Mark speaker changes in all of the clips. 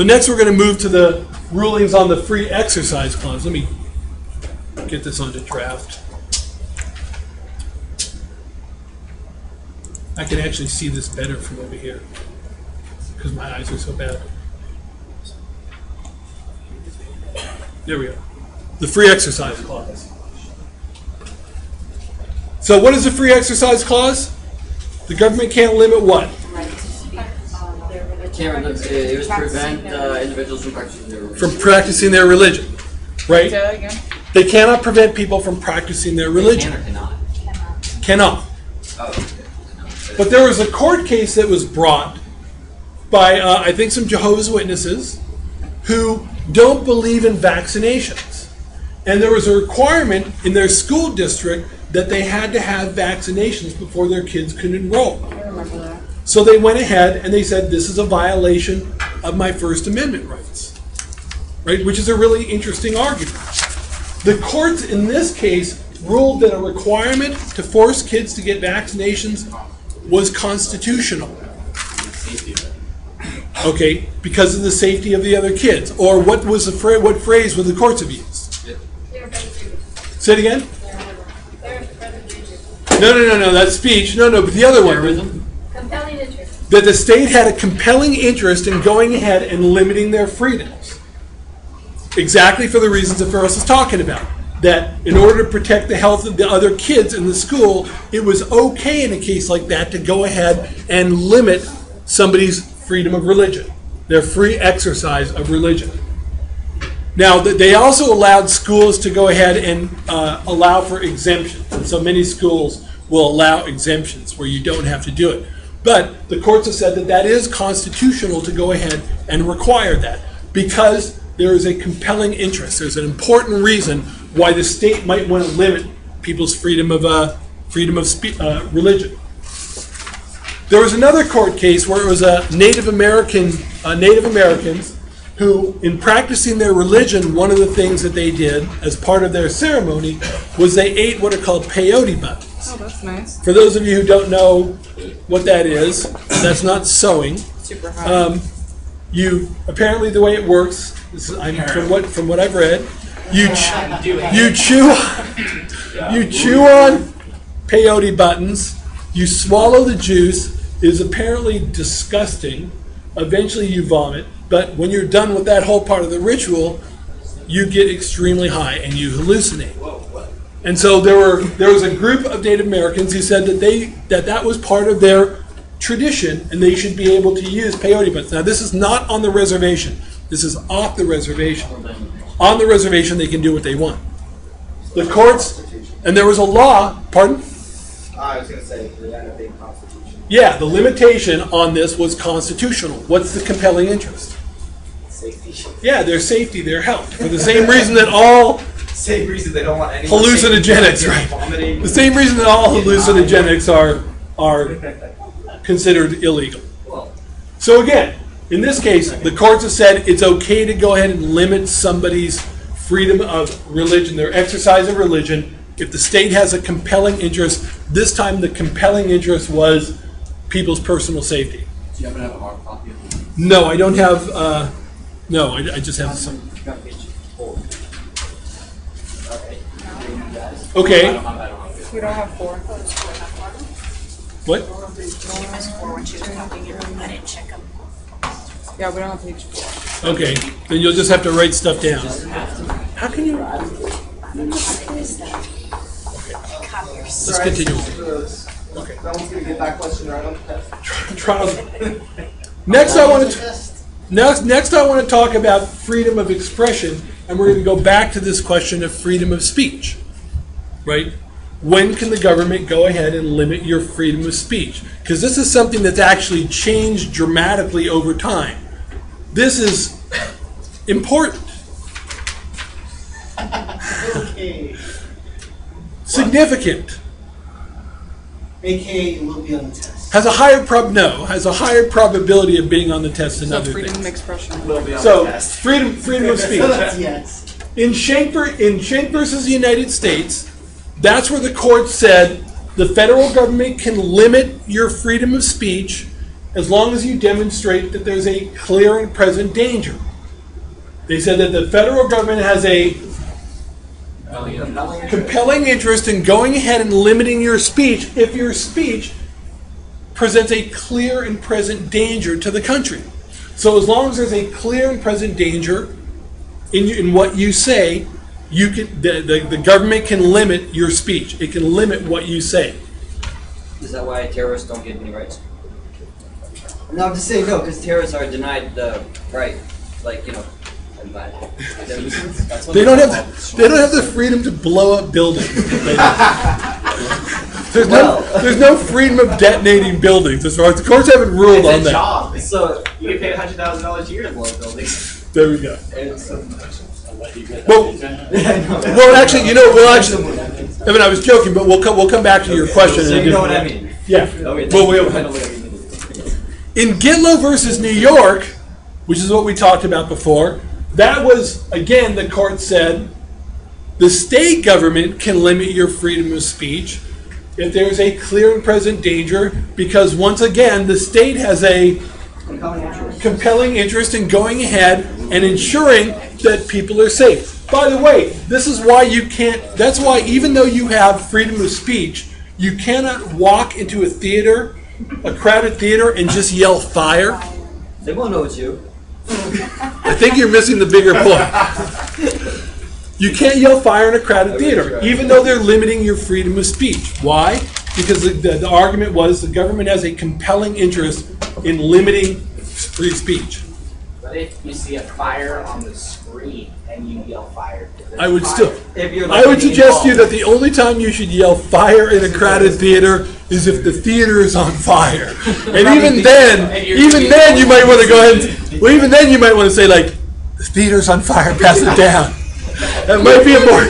Speaker 1: So next we're going to move to the rulings on the free exercise clause. Let me get this onto draft. I can actually see this better from over here because my eyes are so bad. There we go. The free exercise clause. So what is the free exercise clause? The government can't limit what?
Speaker 2: It was prevent individuals from practicing their religion.
Speaker 1: From practicing their religion, right?
Speaker 3: Say that again.
Speaker 1: They cannot prevent people from practicing their religion.
Speaker 2: Can or cannot?
Speaker 1: Cannot.
Speaker 2: Oh.
Speaker 1: But there was a court case that was brought by, I think, some Jehovah's Witnesses who don't believe in vaccinations. And there was a requirement in their school district that they had to have vaccinations before their kids could enroll.
Speaker 3: I remember that.
Speaker 1: So they went ahead and they said, this is a violation of my First Amendment rights, right? Which is a really interesting argument. The courts in this case ruled that a requirement to force kids to get vaccinations was constitutional. Okay, because of the safety of the other kids. Or what was the what phrase would the courts have used? Say it again? No, that's speech. No, but the other one.
Speaker 4: Compelling interest.
Speaker 1: That the state had a compelling interest in going ahead and limiting their freedoms. Exactly for the reasons that Ferris is talking about. That in order to protect the health of the other kids in the school, it was okay in a case like that to go ahead and limit somebody's freedom of religion, their free exercise of religion. Now, they also allowed schools to go ahead and allow for exemptions. And so many schools will allow exemptions where you don't have to do it. But the courts have said that that is constitutional to go ahead and require that because there is a compelling interest. There's an important reason why the state might want to limit people's freedom of religion. There was another court case where it was a Native Americans who, in practicing their religion, one of the things that they did as part of their ceremony was they ate what are called peyote buttons.
Speaker 3: Oh, that's nice.
Speaker 1: For those of you who don't know what that is, that's not sewing.
Speaker 3: Super hot.
Speaker 1: Apparently the way it works, from what I've read, you chew on peyote buttons, you swallow the juice. It is apparently disgusting. Eventually you vomit, but when you're done with that whole part of the ritual, you get extremely high and you hallucinate. And so there was a group of Native Americans who said that was part of their tradition and they should be able to use peyote buttons. Now this is not on the reservation. This is off the reservation. On the reservation they can do what they want. The courts, and there was a law, pardon?
Speaker 5: I was going to say, the end of being constitutional.
Speaker 1: Yeah, the limitation on this was constitutional. What's the compelling interest?
Speaker 5: Safety.
Speaker 1: Yeah, their safety, their health. For the same reason that all
Speaker 5: Same reason they don't want anyone
Speaker 1: hallucinogenics, right?
Speaker 5: Vomiting.
Speaker 1: The same reason that all hallucinogenics are considered illegal. So again, in this case, the courts have said it's okay to go ahead and limit somebody's freedom of religion, their exercise of religion, if the state has a compelling interest. This time the compelling interest was people's personal safety.
Speaker 2: Do you happen to have a hard copy of it?
Speaker 1: No, I don't have, no, I just have some. Okay.
Speaker 2: I don't have it.
Speaker 3: We don't have 4.
Speaker 1: What?
Speaker 3: Yeah, we don't have page 4.
Speaker 1: Okay, then you'll just have to write stuff down. How can you? Let's continue.
Speaker 5: Okay. No one's going to get that question right on the test.
Speaker 1: Trials. Next, I want to talk about freedom of expression, and we're going to go back to this question of freedom of speech. Right? When can the government go ahead and limit your freedom of speech? Because this is something that's actually changed dramatically over time. This is important.
Speaker 6: Okay.
Speaker 1: Significant.
Speaker 6: AKA it will be on the test.
Speaker 1: Has a higher probability of being on the test than
Speaker 3: So
Speaker 1: other
Speaker 3: freedom of
Speaker 1: things.
Speaker 3: expression.
Speaker 5: Will be on
Speaker 1: So
Speaker 5: the test.
Speaker 1: freedom of speech.
Speaker 6: Yes.
Speaker 1: In Schenck versus the United States, that's where the court said the federal government can limit your freedom of speech as long as you demonstrate that there's a clear and present danger. They said that the federal government has a compelling interest in going ahead and limiting your speech if your speech presents a clear and present danger to the country. So as long as there's a clear and present danger in what you say, the government can limit your speech. It can limit what you say.
Speaker 2: Is that why terrorists don't get any rights? No, I'm just saying no, because terrorists are denied the right, like, you know,
Speaker 1: they don't have the freedom to blow up buildings. There's no freedom of detonating buildings as far as the courts haven't ruled on that.
Speaker 5: Job. So you get paid $100,000 a year to blow up buildings.
Speaker 1: There we go.
Speaker 5: Well,
Speaker 1: Actually, Evan, I was joking, but we'll come back to your question.
Speaker 2: So you know what I mean?
Speaker 1: Yeah. In Gitlow versus New York, which is what we talked about before, that was, again, the court said, the state government can limit your freedom of speech if there's a clear and present danger, because once again, the state has a compelling interest in going ahead and ensuring that people are safe. By the way, this is why that's why even though you have freedom of speech, you cannot walk into a crowded theater and just yell fire.
Speaker 2: They won't know it's you.
Speaker 1: I think you're missing the bigger point. You can't yell fire in a crowded theater, even though they're limiting your freedom of speech. Why? Because the argument was the government has a compelling interest in limiting free speech.
Speaker 5: But if you see a fire on the screen and you yell fire,
Speaker 1: I would
Speaker 5: fire.
Speaker 1: I would suggest to you that the only time you should yell fire in a crowded theater is if the theater is on fire. And even then you might want to go ahead and, even then you might want to say, like, the theater's on fire, pass it down. That might be a more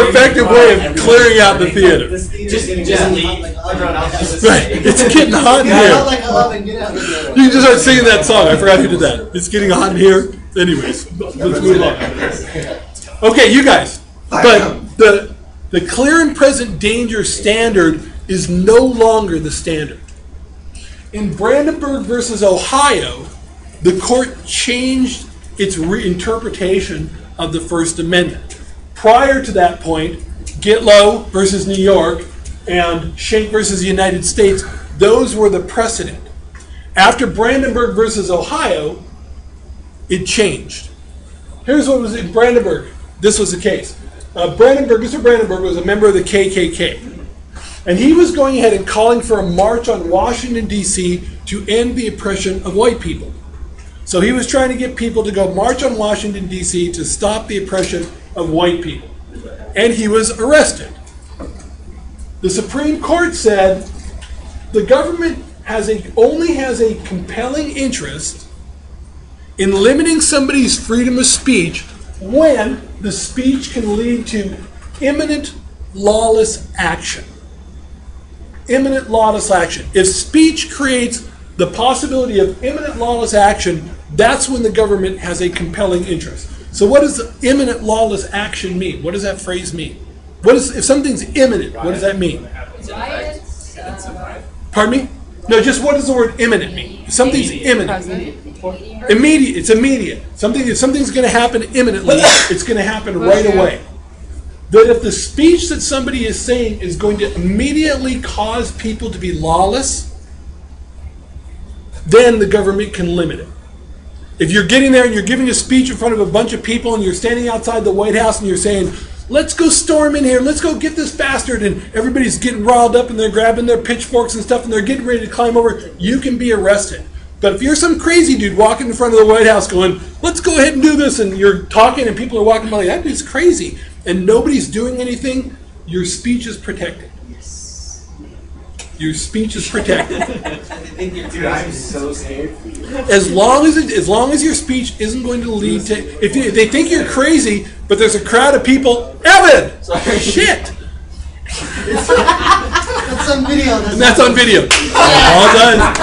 Speaker 1: effective way of clearing out the theater.
Speaker 5: Just leave.
Speaker 1: Right. It's getting hot in here. You can just start singing that song. I forgot who did that. It's getting hot in here. Anyways, let's move on. Okay, you guys. But the clear and present danger standard is no longer the standard. In Brandenburg versus Ohio, the court changed its reinterpretation of the First Amendment. Prior to that point, Gitlow versus New York and Schenck versus the United States, those were the precedent. After Brandenburg versus Ohio, it changed. Here's what was in Brandenburg. This was the case. Mr. Brandenburg was a member of the KKK. And he was going ahead and calling for a march on Washington, D.C. to end the oppression of white people. So he was trying to get people to go march on Washington, D.C. to stop the oppression of white people. And he was arrested. The Supreme Court said the government only has a compelling interest in limiting somebody's freedom of speech when the speech can lead to imminent lawless action. Imminent lawless action. If speech creates the possibility of imminent lawless action, that's when the government has a compelling interest. So what does imminent lawless action mean? What does that phrase mean? If something's imminent, what does that mean? Pardon me? No, just what does the word imminent mean? If something's imminent. Immediate. It's immediate. If something's going to happen imminently, it's going to happen right away. That if the speech that somebody is saying is going to immediately cause people to be lawless, then the government can limit it. If you're getting there and you're giving a speech in front of a bunch of people and you're standing outside the White House and you're saying, let's go storm in here, let's go get this bastard, and everybody's getting riled up and they're grabbing their pitchforks and stuff and they're getting ready to climb over, you can be arrested. But if you're some crazy dude walking in front of the White House going, let's go ahead and do this, and you're talking and people are walking by like, that dude's crazy, and nobody's doing anything, your speech is protected. Your speech is protected.
Speaker 5: Dude, I'm so scared for you.
Speaker 1: As long as your speech isn't going to lead to, if they think you're crazy, but there's a crowd of people, Evan, shit.
Speaker 6: That's on video.
Speaker 1: And that's on video. All done.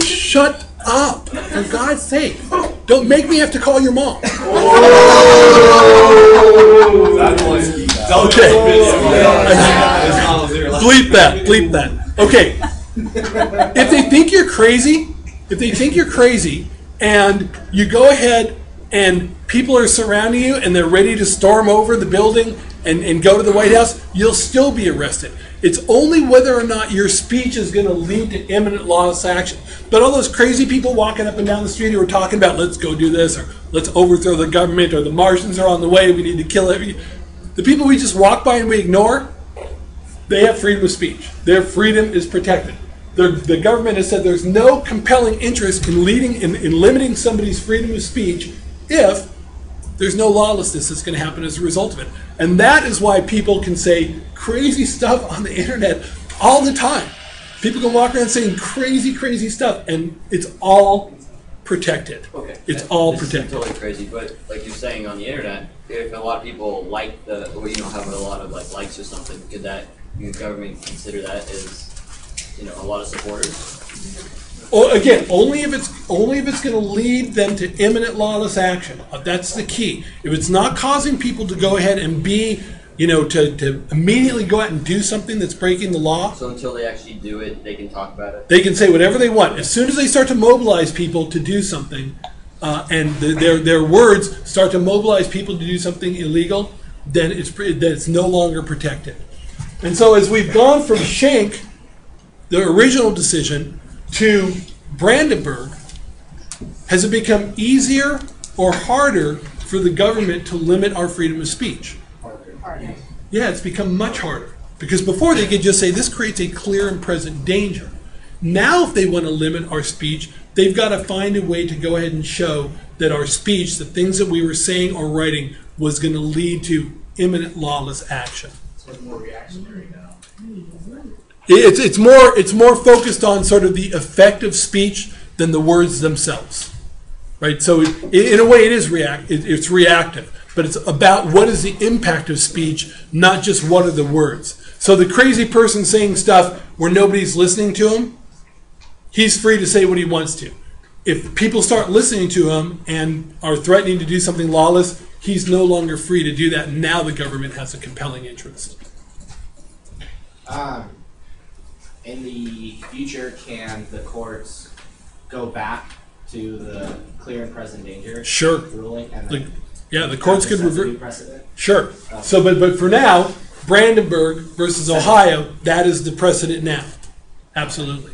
Speaker 1: Shut up, for God's sake. Don't make me have to call your mom. Okay. Bleep that. Okay. If they think you're crazy, and you go ahead and people are surrounding you and they're ready to storm over the building and go to the White House, you'll still be arrested. It's only whether or not your speech is going to lead to imminent lawless action. But all those crazy people walking up and down the street who are talking about let's go do this, or let's overthrow the government, or the Martians are on the way, we need to kill every. The people we just walk by and we ignore, they have freedom of speech. Their freedom is protected. The government has said there's no compelling interest in limiting somebody's freedom of speech if there's no lawlessness that's going to happen as a result of it. And that is why people can say crazy stuff on the internet all the time. People can walk around saying crazy, crazy stuff, and it's all protected.
Speaker 2: Okay.
Speaker 1: It's all
Speaker 2: this
Speaker 1: protected.
Speaker 2: Is totally crazy, but like you're saying on the internet, if a lot of people like have a lot of likes or something, could that government consider that as a lot of supporters?
Speaker 1: Well, again, only if it's going to lead them to imminent lawless action. That's the key. If it's not causing people to go ahead and be, to immediately go out and do something that's breaking the law.
Speaker 2: So until they actually do it, they can talk about it.
Speaker 1: They can say whatever they want. As soon as they start to mobilize people to do something, and their words start to mobilize people to do something illegal, then it's no longer protected. And so as we've gone from Schenck, the original decision, to Brandenburg, has it become easier or harder for the government to limit our freedom of speech?
Speaker 3: Harder.
Speaker 1: Yeah, it's become much harder. Because before they could just say this creates a clear and present danger. Now if they want to limit our speech, they've got to find a way to go ahead and show that our speech, the things that we were saying or writing, was going to lead to imminent lawless action.
Speaker 5: It's more reactionary now.
Speaker 1: It's more focused on sort of the effect of speech than the words themselves, right? So in a way, it's reactive, but it's about what is the impact of speech, not just what are the words. So the crazy person saying stuff where nobody's listening to him, he's free to say what he wants to. If people start listening to him and are threatening to do something lawless, he's no longer free to do that. Now the government has a compelling interest.
Speaker 5: In the future, can the courts go back to the clear and present danger
Speaker 1: Sure.
Speaker 5: ruling? And then
Speaker 1: The courts could
Speaker 5: set a new
Speaker 1: revert.
Speaker 5: precedent?
Speaker 1: Sure. So, but for now, Brandenburg versus Ohio, that is the precedent now. Absolutely.